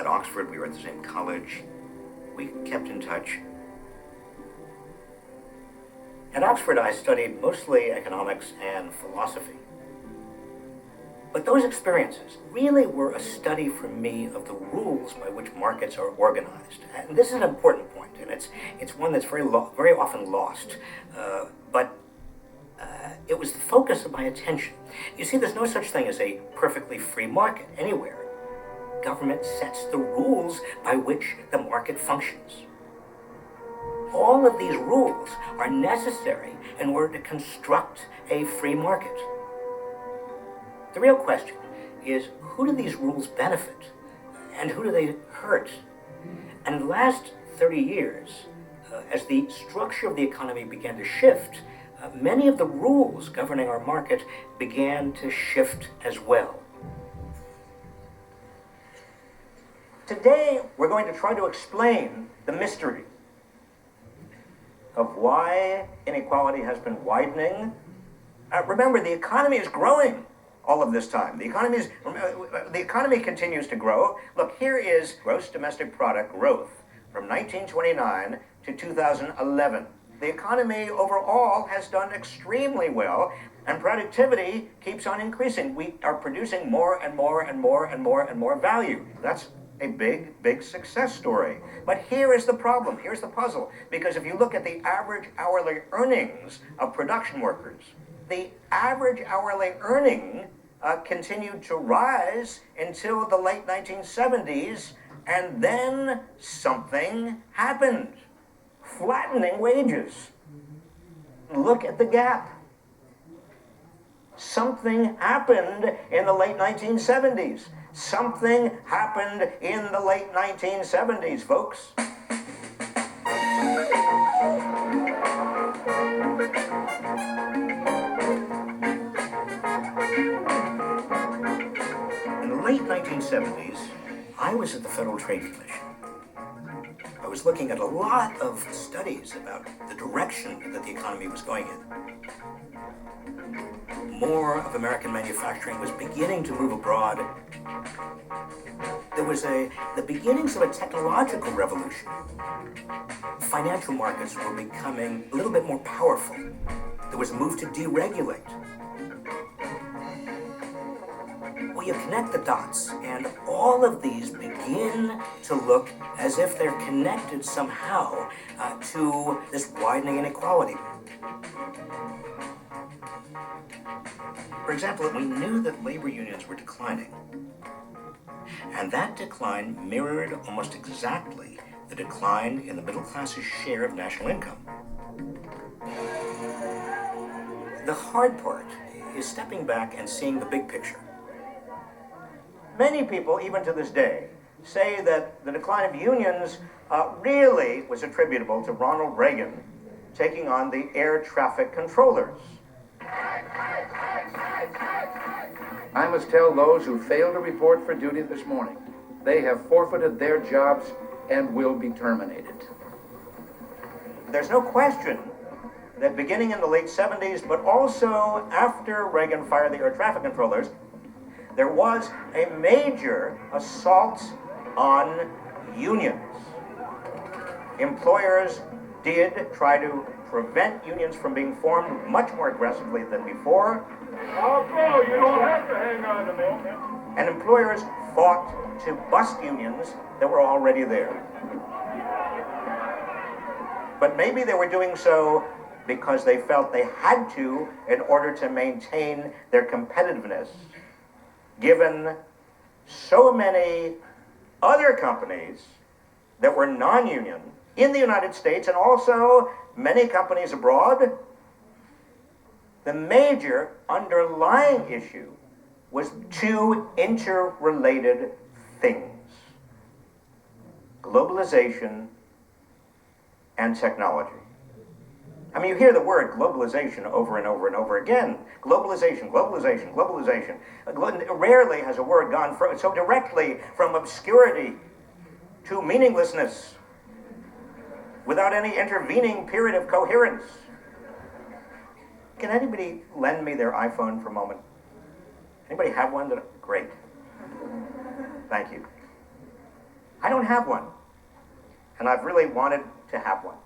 at Oxford. We were at the same college. We kept in touch. At Oxford, I studied mostly economics and philosophy. But those experiences really were a study for me of the rules by which markets are organized. And this is an important point, and it's one that's very often lost. But it was the focus of my attention. You see, there's no such thing as a perfectly free market anywhere. Government sets the rules by which the market functions. All of these rules are necessary in order to construct a free market. The real question is, who do these rules benefit and who do they hurt? And in the last 30 years, as the structure of the economy began to shift, many of the rules governing our market began to shift as well. Today, we're going to try to explain the mystery of why inequality has been widening. Remember, the economy is growing all of this time. The economy continues to grow. Look, here is gross domestic product growth from 1929 to 2011. The economy overall has done extremely well, and productivity keeps on increasing. We are producing more and more and more and more and more value. That's a big, big success story. But here is the problem. Here's the puzzle. Because if you look at the average hourly earnings of production workers, the average hourly earning continued to rise until the late 1970s, and then something happened. Flattening wages. Look at the gap. Something happened in the late 1970s. Something happened in the late 1970s, folks. In the late 1970s, I was at the Federal Trade Commission. I was looking at a lot of studies about the direction that the economy was going in. More of American manufacturing was beginning to move abroad. There was the beginnings of a technological revolution. Financial markets were becoming a little bit more powerful. There was a move to deregulate. Well, you connect the dots, and all of these begin to look as if they're connected somehow to this widening inequality. For example, we knew that labor unions were declining, and that decline mirrored almost exactly the decline in the middle class's share of national income. The hard part is stepping back and seeing the big picture. Many people, even to this day, say that the decline of unions really was attributable to Ronald Reagan taking on the air traffic controllers. I must tell those who failed to report for duty this morning, they have forfeited their jobs and will be terminated. There's no question that beginning in the late 70s, but also after Reagan fired the air traffic controllers, there was a major assault on unions. Employers did try to prevent unions from being formed much more aggressively than before. Oh, you don't have to hang on to me. And employers fought to bust unions that were already there. But maybe they were doing so because they felt they had to in order to maintain their competitiveness, given so many other companies that were non-union in the United States and also many companies abroad. The major underlying issue was two interrelated things: globalization and technology. I mean, you hear the word globalization over and over and over again. Globalization, globalization, globalization. Rarely has a word gone so directly from obscurity to meaninglessness without any intervening period of coherence. Can anybody lend me their iPhone for a moment? Anybody have one? Great. Thank you. I don't have one, and I've really wanted to have one.